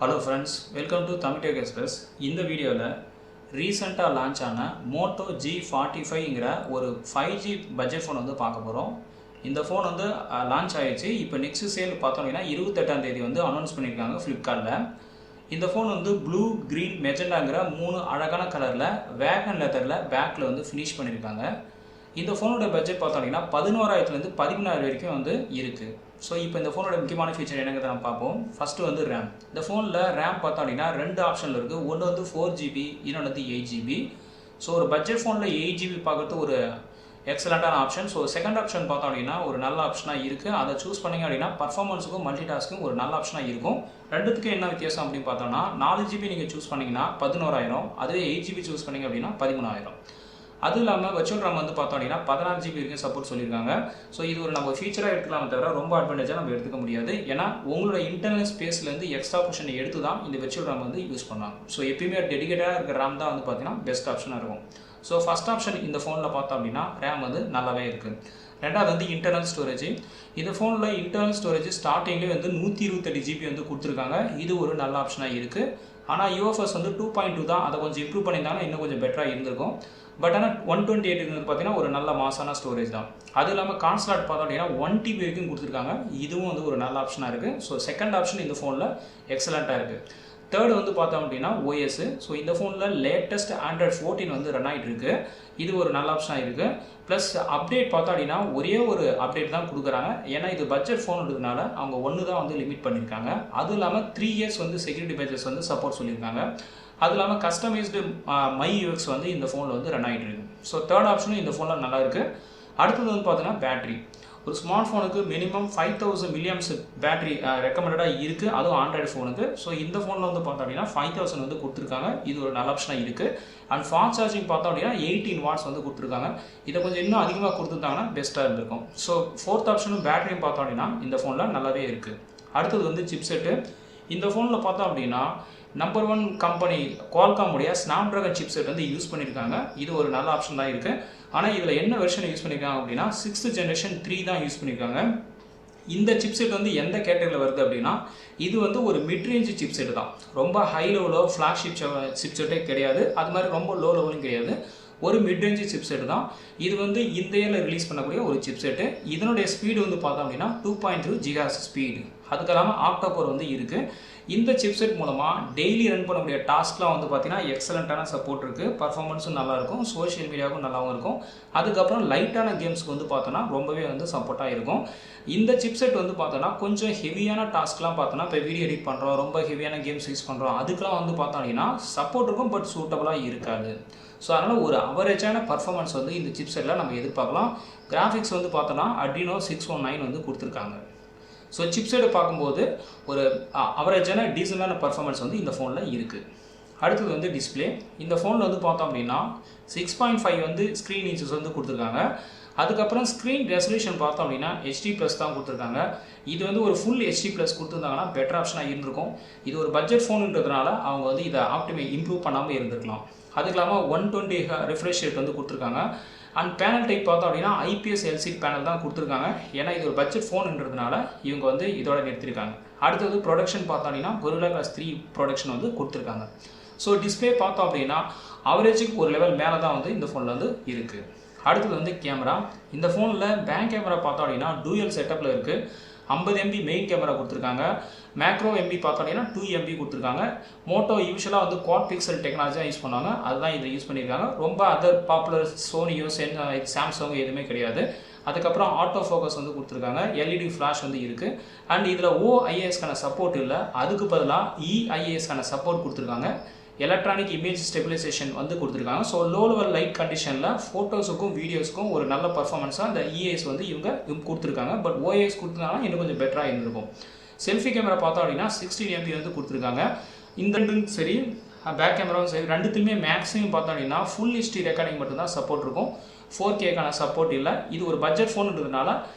Hello friends, welcome to Tamil Tech Express. இந்த வீடியோவில் ரீசெண்டாக லான்ச் ஆன மோட்டோ G45ங்கிற ஒரு 5G பட்ஜெட் ஃபோன் வந்து பார்க்க போகிறோம். இந்த ஃபோன் வந்து லான்ச் ஆகிடுச்சு. இப்போ நெக்ஸ்ட் சேல் பார்த்தோம்னா 28ஆம் தேதி வந்து அனௌன்ஸ் பண்ணியிருக்காங்க ஃப்ளிப்கார்ட்டில். இந்த ஃபோன் வந்து ப்ளூ, க்ரீன், மெஜெண்டாங்கிற 3 அழகான கலரில் வேகன் லெதரில் பேக்கில் வந்து ஃபினிஷ் பண்ணியிருக்காங்க. இந்த ஃபோனோட பட்ஜெட் பார்த்தோம்னா 11,000லேருந்து 13,000 வரைக்கும் வந்து இருக்குது. ஸோ இப்போ இந்த ஃபோனோட முக்கியமான ஃபீச்சர் என்னங்கிறத நம்ம பார்ப்போம். ஃபஸ்ட்டு வந்து ரேம். இந்த ஃபோனில் ரேம் பார்த்தோம் அப்படின்னா 2 ஆப்ஷனில் இருக்குது. ஒன்று வந்து 4GB, இன்னொன்று வந்து 8GB. ஸோ ஒரு பட்ஜெட் ஃபோனில் 8GB பார்க்குறது ஒரு எக்ஸலண்ட்டான ஆப்ஷன். ஸோ செகண்ட் ஆப்ஷன் பார்த்தோம் அப்படின்னா ஒரு நல்ல ஆப்ஷனாக இருக்குது. அதை சூஸ் பண்ணிங்க அப்படின்னா பர்ஃபார்மன்ஸுக்கும் மல்டி டாஸ்க்கும் ஒரு நல்ல ஆப்ஷனாக இருக்கும். ரெண்டுத்துக்கும் என்ன வித்தியாசம் அப்படின்னு பார்த்தோம்னா 4GB நீங்கள் சூஸ் பண்ணிங்கன்னா 11,000, அதுவே 8GB சூஸ் பண்ணிங்க அப்படின்னா 13,000. அதுவும் இல்லாமல் வர்ச்சுவல் ரேம் வந்து பார்த்தோம் அப்படின்னா 16GB வரைக்கும் சப்போர்ட் சொல்லியிருக்காங்க. ஸோ இது ஒரு நம்ம ஃபீச்சராக எடுத்துக்கலாமே தவிர ரொம்ப அட்வான்டேஜாக நம்ம எடுத்துக்க முடியாது. ஏன்னா உங்களோட இன்டர்னல் ஸ்பேஸ்லேருந்து எக்ஸ்ட்ரா போர்ஷனை எடுத்து தான் இந்த வர்ச்சுவல் ரேம் வந்து யூஸ் பண்ணுவாங்க. ஸோ எப்பயுமே டெடிகேட்டாக இருக்கிற ரேம் தான் வந்து பார்த்தீங்கன்னா பெஸ்ட் ஆப்ஷனாக இருக்கும். ஸோ ஃபஸ்ட் ஆப்ஷன் இந்த ஃபோனில் பார்த்தோம் அப்படின்னா ரேம் வந்து நல்லாவே இருக்குது. ரெண்டாவது வந்து இன்டர்னல் ஸ்டோரேஜ். இந்த ஃபோனில் இன்டர்னல் ஸ்டோரேஜ் ஸ்டார்டிங்லேயே வந்து 128GB வந்து கொடுத்துருக்காங்க. இது ஒரு நல்ல ஆப்ஷனாக இருக்குது. ஆனால் UFS வந்து 2.2 தான். அதை கொஞ்சம் இம்ப்ரூவ் பண்ணியிருந்தாங்கன்னா இன்னும் கொஞ்சம் பெட்டராக இருந்திருக்கும். பட் ஆனால் 128 பார்த்தீங்கன்னா ஒரு நல்ல மாசான ஸ்டோரேஜ் தான். அது இல்லாமல் கான்ஸ்லாட் பார்த்தோம் அப்படின்னா 1TB வரைக்கும் கொடுத்துருக்காங்க. இதுவும் வந்து ஒரு நல்ல ஆப்ஷனாக இருக்குது. ஸோ செகண்ட் ஆப்ஷன் இந்த ஃபோனில் எக்ஸலண்ட்டாக இருக்குது. தேர்டு வந்து பார்த்தோம் அப்படின்னா OS. ஸோ இந்த ஃபோனில் லேட்டஸ்ட் Android 14 வந்து ரன் ஆகிட்டு இருக்குது. இது ஒரு நல்ல ஆப்ஷனாக இருக்குது. ப்ளஸ் அப்டேட் பார்த்தோம் அப்படின்னா ஒரே ஒரு அப்டேட் தான் கொடுக்குறாங்க. ஏன்னா இது பட்ஜெட் ஃபோனுன்றதுனால அவங்க ஒன்று தான் வந்து லிமிட் பண்ணியிருக்காங்க. அதுவும் இல்லாமல் 3 years வந்து செக்யூரிட்டி பேச்சஸ் வந்து சப்போர்ட் சொல்லியிருக்காங்க. அது இல்லாமல் கஸ்டமைஸ்டு மை UX வந்து இந்த ஃபோனில் வந்து ரன் ஆகிட்டு இருக்கு. ஸோ தேர்ட் ஆப்ஷனும் இந்த ஃபோனில் நல்லா இருக்குது. அடுத்தது வந்து பார்த்தீங்கன்னா பேட்டரி. ஒரு ஸ்மார்ட் ஃபோனுக்கு மினிமம் 5000 mAh பேட்டரி ரெக்கமெண்டடாக இருக்குது. அதுவும் ஆண்ட்ராய்டு ஃபோனுக்கு. ஸோ இந்த ஃபோனில் வந்து பார்த்தோம் அப்படின்னா 5000 வந்து கொடுத்துருக்காங்க. இது ஒரு நல்ல ஆப்ஷனாக இருக்குது. அண்ட் ஃபாஸ்ட் சார்ஜிங் பார்த்தோம் அப்படின்னா 18 watts வந்து கொடுத்துருக்காங்க. இதை கொஞ்சம் இன்னும் அதிகமாக கொடுத்துருந்தாங்கன்னா பெஸ்ட்டாக இருந்திருக்கும். ஸோ ஃபோர்த் ஆப்ஷனும் பேட்டரியும் பார்த்தோம் அப்படின்னா இந்த ஃபோனில் நல்லாவே இருக்குது. அடுத்தது வந்து சிப்செட்டு. இந்த ஃபோனில் பார்த்தோம் அப்படின்னா நம்பர் 1 கம்பெனி குவால்காம் உடைய ஸ்னாப்ட்ராகன் சிப்செட் வந்து யூஸ் பண்ணியிருக்காங்க. இது ஒரு நல்ல ஆப்ஷன் தான் இருக்குது. ஆனால் இதில் என்ன வெர்ஷன் யூஸ் பண்ணியிருக்காங்க அப்படின்னா 6th generation 3 தான் யூஸ் பண்ணியிருக்காங்க. இந்த சிப்செட் வந்து எந்த கேட்டகரியில் வருது அப்படின்னா இது வந்து ஒரு மிட்ரேஞ்ச் சிப்செட் தான். ரொம்ப ஹை லெவலோ ஃப்ளாக்ஷிப் சிப்செட்டே கிடையாது. அது மாதிரி ரொம்ப லோ லெவலும் கிடையாது. ஒரு மிட்ரேஞ்ச் சிப்செட் தான். இது வந்து இந்த இயரில் ரிலீஸ் பண்ணக்கூடிய ஒரு சிப்செட்டு. இதனுடைய ஸ்பீடு வந்து பார்த்தோம் அப்படின்னா 2.3 GHz ஸ்பீடு. அதுக்கு இல்லாமல் ஆக்டோகோர் வந்து இருக்குது. இந்த சிப்செட் மூலமாக டெய்லி ரன் பண்ணக்கூடிய டாஸ்க்லாம் வந்து பார்த்தீங்கன்னா எக்ஸலண்ட்டான சப்போர்ட் இருக்குது. பர்ஃபார்மன்ஸும் நல்லாயிருக்கும். சோஷியல் மீடியாவுக்கும் நல்லாவும் இருக்கும். அதுக்கப்புறம் லைட்டான கேம்ஸ்க்கு வந்து பார்த்தோன்னா ரொம்பவே வந்து சப்போர்ட்டாக இருக்கும். இந்த சிப்செட் வந்து பார்த்தோன்னா கொஞ்சம் ஹெவியான டாஸ்க்லாம் பார்த்தோன்னா இப்போ வீடியோ எடிட் பண்ணுறோம், ரொம்ப ஹெவியான கேம்ஸ் யூஸ் பண்ணுறோம், அதுக்கெலாம் வந்து பார்த்தோம் அப்படின்னா சப்போர்ட் இருக்கும். பட் சூட்டபுளாக இருக்காது. ஸோ அதனால் ஒரு அவரேஜான பர்ஃபார்மன்ஸ் வந்து இந்த சிப்செட்டில் நம்ம எதிர்பார்க்கலாம். கிராஃபிக்ஸ் வந்து பார்த்தோன்னா Adreno 619 வந்து கொடுத்துருக்காங்க. ஸோ சிப்செட்டை பார்க்கும்போது ஒரு அவரேஜான டீசெண்டான பர்ஃபார்மன்ஸ் வந்து இந்த ஃபோனில் இருக்குது. அடுத்தது வந்து டிஸ்பிளே. இந்த ஃபோனில் வந்து பார்த்தோம் அப்படின்னா 6.5 வந்து ஸ்க்ரீன் இன்ச்சஸ் வந்து கொடுத்துருக்காங்க. அதுக்கப்புறம் ஸ்க்ரீன் ரெசல்யூஷன் பார்த்தோம் அப்படின்னா HD+ தான் கொடுத்துருக்காங்க. இது வந்து ஒரு ஃபுல் HD+ கொடுத்துருந்தாங்கன்னா பெட்டர் ஆப்ஷனாக இருந்திருக்கும். இது ஒரு பட்ஜெட் ஃபோனுன்றதுனால அவங்க வந்து இதை இம்ப்ரூவ் பண்ணாமல் இருந்திருக்கலாம். அதுக்கு இல்லாமல் 120 refresh rate வந்து கொடுத்துருக்காங்க. அண்ட் பேனல் டைப் பார்த்தோம் அப்படின்னா IPS LCD பேனல் தான் கொடுத்துருக்காங்க. ஏன்னா இது ஒரு பட்ஜெட் ஃபோனுன்றதுனால இவங்க வந்து இதோட நிறுத்திருக்காங்க. அடுத்தது ப்ரொடக்ஷன் பார்த்தோம் அப்படின்னா Gorilla Glass 3 ப்ரொடக்ஷன் வந்து கொடுத்துருக்காங்க. ஸோ டிஸ்பிளே பார்த்தோம் அப்படின்னா அவரேஜுக்கு ஒரு லெவல் மேலே தான் வந்து இந்த ஃபோனில் வந்து இருக்குது. அடுத்தது வந்து கேமரா. இந்த ஃபோனில் பேக் கேமரா பார்த்தோம் அப்படின்னா டூயல் செட்டப்பில் இருக்குது. 50 MB மெயின் கேமரா கொடுத்துருக்காங்க. மேக்ரோ MB பார்த்தோம் அப்படின்னா 2 MB கொடுத்துருக்காங்க. மோட்டோ யூஸ்வலாக வந்து குவாட் பிக்சல் டெக்னாலஜியாக யூஸ் பண்ணுவாங்க. அதுதான் இதை யூஸ் பண்ணியிருக்காங்க. ரொம்ப அதர் பாப்புலர் சோனியோ சாம்சங் எதுவுமே கிடையாது. அதுக்கப்புறம் ஆட்டோ ஃபோக்கஸ் வந்து கொடுத்துருக்காங்க. LED ஃப்ளாஷ் வந்து இருக்குது. அண்ட் இதில் OIS-க்கான சப்போர்ட் இல்லை. அதுக்கு பதிலாக EIS-க்கான சப்போர்ட் கொடுத்துருக்காங்க. எலக்ட்ரானிக் இமேஜ் ஸ்டெபிலைசேஷன் வந்து கொடுத்துருக்காங்க. ஸோ லோ லெவல் லைட் கண்டிஷனில் ஃபோட்டோஸுக்கும் வீடியோஸுக்கும் ஒரு நல்ல பர்ஃபார்மன்ஸாக இந்த EIS வந்து இவங்க கொடுத்துருக்காங்க. பட் OIS கொடுத்துருந்தாங்கன்னா இன்னும் கொஞ்சம் பெட்டராக இருந்திருக்கும். செல்ஃபி கேமரா பார்த்தோம் அப்படின்னா 16 MB வந்து கொடுத்துருக்காங்க. இந்த ரெண்டும் சரி, பேக் கேமராவும் சரி, ரெண்டுத்துலையுமே மேக்ஸிமம் பார்த்தோம் அப்படின்னா ஃபுல் HD ரெக்கார்டிங் மட்டும்தான் சப்போர்ட் இருக்கும். 4K-க்கான சப்போர்ட் இல்லை. இது ஒரு பட்ஜெட் ஃபோனுன்றதுனால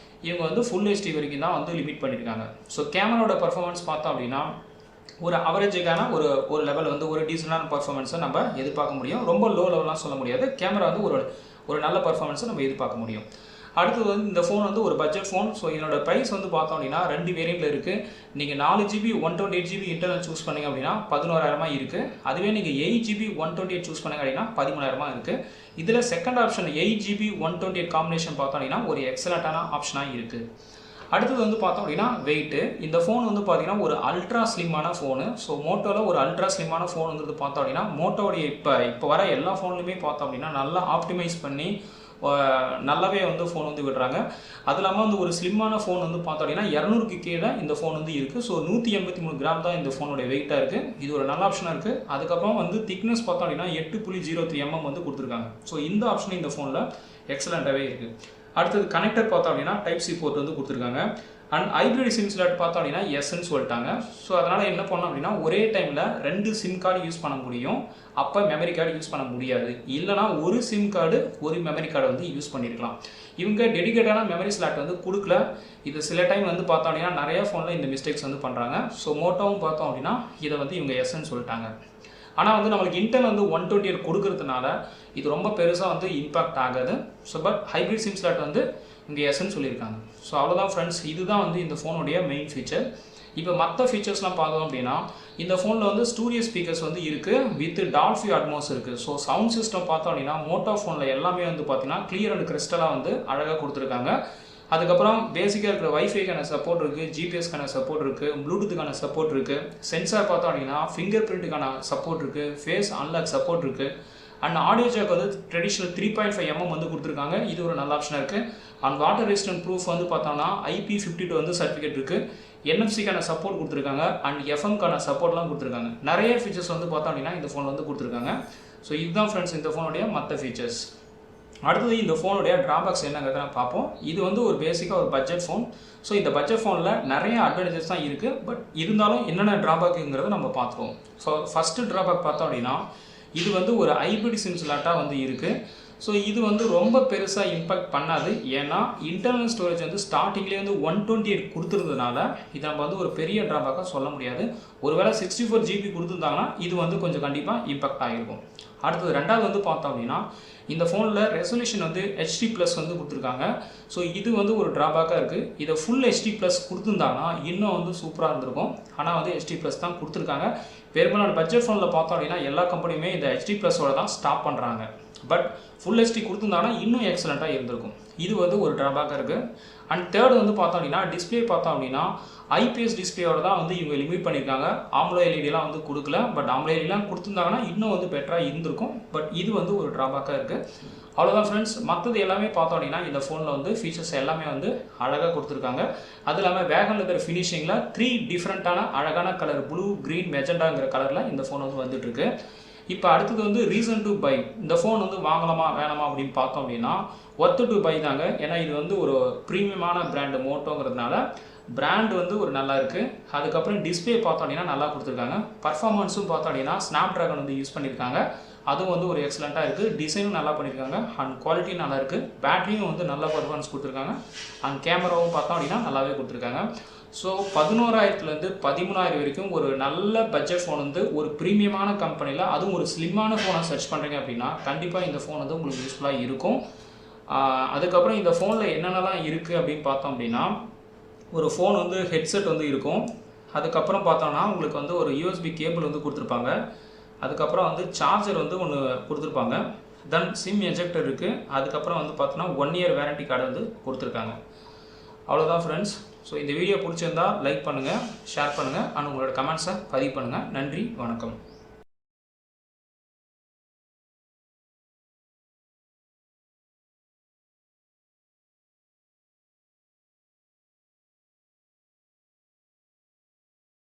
இவங்க வந்து ஃபுல் HD வரைக்கும் தான் வந்து லிமிட் பண்ணியிருக்காங்க. ஸோ கேமராவோட பர்ஃபார்மன்ஸ் பார்த்தோம் அப்படின்னா ஒரு அவரேஜுக்கான ஒரு லெவல் வந்து ஒரு டீசெண்டான பர்ஃபார்மன்ஸை நம்ம எதிர்பார்க்க முடியும். ரொம்ப லோ லெவலாம் சொல்ல முடியாது. கேமரா வந்து ஒரு நல்ல பர்ஃபார்மன்ஸை நம்ம எதிர்பார்க்க முடியும். அடுத்தது வந்து இந்த ஃபோன் வந்து ஒரு பட்ஜெட் ஃபோன். ஸோ இதனோட ப்ரைஸ் வந்து பார்த்தோம் அப்படின்னா 2 வேரியண்ட்டில் இருக்குது. நீங்கள் 4GB 128GB இன்டர்னல் சூஸ் பண்ணிங்க அப்படின்னா 11,000 இருக்குது. அதுவே நீங்கள் 8GB 128 சூஸ் பண்ணுங்க அப்படின்னா 13,000 இருக்குது. இதில் செகண்ட் ஆப்ஷன் 8GB 128 காம்பினேஷன் பார்த்தோம் அப்படின்னா ஒரு எக்ஸலண்ட்டான ஆப்ஷனாக இருக்குது. அடுத்தது வந்து பார்த்தோம் அப்படின்னா வெயிட்டு. இந்த ஃபோன் வந்து பார்த்தீங்கன்னா ஒரு அல்ட்ரா ஸ்லிம்மான ஃபோனு. ஸோ மோட்டோவில் ஒரு அல்ட்ரா ஸ்லிம்மான ஃபோனுங்கிறது பார்த்தோம் அப்படின்னா மோட்டோடைய இப்போ வர எல்லா ஃபோன்லையுமே பார்த்தோம் அப்படின்னா நல்லா ஆப்டிமைஸ் பண்ணி நல்லாவே வந்து ஃபோன் வந்து விடுறாங்க. அது இல்லாமல் வந்து ஒரு ஸ்லிம்மான ஃபோன் வந்து பார்த்தோம் அப்படின்னா 200க்கு கீழே இந்த ஃபோன் வந்து இருக்குது. ஸோ 183 கிராம் தான் இந்த ஃபோனுடைய வெயிட்டாக இருக்குது. இது ஒரு நல்ல ஆப்ஷனாக இருக்குது. அதுக்கப்புறம் வந்து திக்னஸ் பார்த்தோம் அப்படின்னா 8.03 mm வந்து கொடுத்துருக்காங்க. ஸோ இந்த ஆப்ஷன் இந்த ஃபோனில் எக்ஸலண்ட்டாகவே இருக்குது. அடுத்தது கனெக்டர் பார்த்தோம் அப்படின்னா டைப் சி போர்ட் வந்து கொடுத்துருக்காங்க. அண்ட் ஹைப்ரிட் சிம் ஸ்லாட் பார்த்தோம் அப்படின்னா எஸ்ன்னு சொல்லிட்டாங்க. ஸோ அதனால் என்ன பண்ணோம் அப்படின்னா ஒரே டைமில் 2 சிம் கார்டு யூஸ் பண்ண முடியும். அப்போ மெமரி கார்டு யூஸ் பண்ண முடியாது. இல்லைனா ஒரு சிம் கார்டு ஒரு மெமரி கார்டு வந்து யூஸ் பண்ணியிருக்கலாம். இவங்க டெடிகேட்டான மெமரி ஸ்லாட் வந்து கொடுக்கல. இது சில டைம் வந்து பார்த்தோம் அப்படின்னா நிறைய ஃபோனில் இந்த மிஸ்டேக்ஸ் வந்து பண்ணுறாங்க. ஸோ மோட்டோவும் பார்த்தோம் அப்படின்னா இதை வந்து இவங்க எஸ்ன்னு சொல்லிட்டாங்க. ஆனால் வந்து நம்மளுக்கு இன்டெல் வந்து 128 கொடுக்கறதுனால இது ரொம்ப பெருசாக வந்து இம்பாக்ட் ஆகாது. So but hybrid sim slot வந்து இங்கே எஸ்ன்னு சொல்லியிருக்காங்க. ஸோ அவ்வளோதான் ஃப்ரெண்ட்ஸ், இதுதான் வந்து இந்த ஃபோனுடைய மெயின் ஃபீச்சர். இப்போ மற்ற ஃபீச்சர்ஸ்லாம் பார்த்தோம் அப்படின்னா இந்த ஃபோனில் வந்து ஸ்டூடியோ ஸ்பீக்கர்ஸ் வந்து இருக்குது வித் டால்பி அட்மாஸ் இருக்குது. ஸோ சவுண்ட் சிஸ்டம் பார்த்தோம் அப்படின்னா மோட்டோ ஃபோனில் எல்லாமே வந்து பார்த்தீங்கன்னா கிளியர் அண்ட் கிறிஸ்டலாக வந்து அழகாக கொடுத்துருக்காங்க. அதுக்கப்புறம் பேசிக்காக இருக்கிற வைஃபைக்கான சப்போர்ட் இருக்குது, ஜிபிஎஸ்க்கான சப்போர்ட் இருக்குது, ப்ளூடூத்துக்கான சப்போர்ட் இருக்குது. சென்சார் பார்த்தோம் அப்படின்னா ஃபிங்கர் பிரிண்ட்டுக்கான சப்போர்ட் இருக்குது, ஃபேஸ் அன்லாக் சப்போர்ட் இருக்குது. அண்ட் ஆடியோ ஜாக் வந்து ட்ரெடிஷ்னல் 3.5 mm வந்து கொடுத்துருக்காங்க. இது ஒரு நல்ல ஆப்ஷனாக இருக்குது. அண்ட் வாட்டர் ரெசிஸ்டன்ட் ப்ரூஃப் வந்து பார்த்தோம்னா IP52 வந்து சர்டிஃபிகேட் இருக்குது. NFC-க்கான சப்போர்ட் கொடுத்துருக்காங்க. அண்ட் FM-க்கான சப்போர்ட்லாம் கொடுத்துருக்காங்க. நிறைய ஃபீச்சர்ஸ் வந்து பார்த்தோம் அப்படின்னா இந்த ஃபோன் வந்து கொடுத்துருக்காங்க. ஸோ இதுதான் ஃப்ரெண்ட்ஸ் இந்த ஃபோனுடைய மற்ற ஃபீச்சர்ஸ். அடுத்தது இந்த ஃபோனுடைய ட்ராபேக்ஸ் என்னங்கிறத பார்ப்போம். இது வந்து ஒரு பேசிக்காக ஒரு பட்ஜெட் ஃபோன். ஸோ இந்த பட்ஜெட் ஃபோனில் நிறைய அட்வான்டேஜஸ் தான் இருக்குது. பட் இருந்தாலும் என்னென்ன ட்ராபேக்குங்கிறத நம்ம பார்த்துருவோம். ஸோ ஃபஸ்ட்டு ட்ராபேக் பார்த்தோம் அப்படின்னா இது வந்து ஒரு ஹைப்ரிட் சிம் ஸ்லாட்டாக வந்து இருக்குது. ஸோ இது வந்து ரொம்ப பெருசாக இம்பாக்ட் பண்ணாது. ஏன்னா இன்டர்னல் ஸ்டோரேஜ் வந்து ஸ்டார்டிங்லேயே வந்து 128 கொடுத்துருந்ததுனால இதை நம்ம வந்து ஒரு பெரிய ட்ராபேக்காக சொல்ல முடியாது. ஒருவேளை 64GB கொடுத்துருந்தாங்கன்னா இது வந்து கொஞ்சம் கண்டிப்பாக இம்பாக்ட் ஆகிருக்கும். அடுத்தது ரெண்டாவது வந்து பார்த்தோம் அப்படின்னா இந்த ஃபோனில் ரெசல்யூஷன் வந்து HD+ வந்து கொடுத்துருக்காங்க. ஸோ இது வந்து ஒரு ட்ராபேக்காக இருக்குது. இதை ஃபுல் HD+ கொடுத்துருந்தாங்கன்னா இன்னும் வந்து சூப்பராக இருந்திருக்கும். ஆனால் வந்து HD+ தான் கொடுத்துருக்காங்க. பெரும்பாலான பட்ஜெட் ஃபோனில் பார்த்தோம் அப்படின்னா எல்லா கம்பெனியுமே இந்த HD+ஓட தான் ஸ்டாப் பண்ணுறாங்க. பட் ஃபுல் HD கொடுத்துருந்தாங்கன்னா இன்னும் எக்ஸலண்ட்டாக இருந்திருக்கும். இது வந்து ஒரு ட்ராபேக்காக இருக்குது. அண்ட் தேர்டு வந்து பார்த்தோம் அப்படின்னா டிஸ்பிளே பார்த்தோம் அப்படின்னா IPS டிஸ்பிளேயோட தான் வந்து இவங்க லிமிட் பண்ணியிருக்காங்க. AMOLED LED-லாம் வந்து கொடுக்கல. பட் AMOLED LED-லாம் கொடுத்துருந்தாங்கன்னா இன்னும் வந்து பெட்டராக இருந்திருக்கும். பட் இது வந்து ஒரு ட்ராபேக்காக இருக்குது. அவ்வளோதான் ஃப்ரெண்ட்ஸ். மற்றது எல்லாமே பார்த்தோம் அப்படின்னா இந்த ஃபோனில் வந்து ஃபீச்சர்ஸ் எல்லாமே வந்து அழகாக கொடுத்துருக்காங்க. அது இல்லாமல் வேகன் லெதர் ஃபினிஷிங்கில் 3 டிஃப்ரெண்ட்டான அழகான கலர் ப்ளூ, க்ரீன், மெஜெண்டாங்கிற கலரில் இந்த ஃபோன் வந்து வந்துட்டுருக்கு. இப்போ அடுத்தது வந்து ரீசன் டு பை. இந்த ஃபோன் வந்து வாங்கலாமா வேணாமா அப்படின்னு பார்த்தோம் அப்படின்னா ஒர்த் டு பை தாங்க. ஏன்னா இது வந்து ஒரு ப்ரீமியமான பிராண்டு மோட்டோங்கிறதுனால பிராண்ட் வந்து ஒரு நல்லா இருக்குது. அதுக்கப்புறம் டிஸ்பிளே பார்த்தோம் அப்படின்னா நல்லா கொடுத்துருக்காங்க. பர்ஃபார்மன்ஸும் பார்த்தோம் அப்படின்னா ஸ்னாப் ட்ராகன் வந்து யூஸ் பண்ணியிருக்காங்க. அதுவும் வந்து ஒரு எக்ஸலண்ட்டாக இருக்குது. டிசைனும் நல்லா பண்ணியிருக்காங்க. அண்ட் குவாலிட்டியும் நல்லா இருக்குது. பேட்டரியும் வந்து நல்ல பர்ஃபார்மன்ஸ் கொடுத்துருக்காங்க. அண்ட் கேமராவும் பார்த்தோம் அப்படின்னா நல்லாவே கொடுத்துருக்காங்க. ஸோ 11,000லேருந்து 13,000 வரைக்கும் ஒரு நல்ல பட்ஜெட் ஃபோன் வந்து ஒரு ப்ரீமியமான கம்பெனியில் அதுவும் ஒரு ஸ்லிம்மான ஃபோனை சர்ச் பண்ணுறீங்க அப்படின்னா கண்டிப்பாக இந்த ஃபோன் வந்து உங்களுக்கு யூஸ்ஃபுல்லாக இருக்கும். அதுக்கப்புறம் இந்த ஃபோனில் என்னென்னலாம் இருக்குது அப்படின்னு பார்த்தோம் அப்படின்னா ஒரு ஃபோன் வந்து ஹெட்செட் வந்து இருக்கும். அதுக்கப்புறம் பார்த்தோம்னா உங்களுக்கு வந்து ஒரு USB கேபிள் வந்து கொடுத்துருப்பாங்க. அதுக்கப்புறம் வந்து சார்ஜர் வந்து ஒன்று கொடுத்துருப்பாங்க. தென் சிம் எஜெக்டர் இருக்குது. அதுக்கப்புறம் வந்து பார்த்தோன்னா 1 year வாரண்டி கார்டு வந்து கொடுத்துருக்காங்க. அவ்வளோதான் ஃப்ரெண்ட்ஸ். ஸோ இந்த வீடியோ பிடிச்சிருந்தால் லைக் பண்ணுங்கள், ஷேர் பண்ணுங்கள், அண்ட் உங்களோட கமெண்ட்ஸை பதிவு பண்ணுங்கள். நன்றி, வணக்கம்.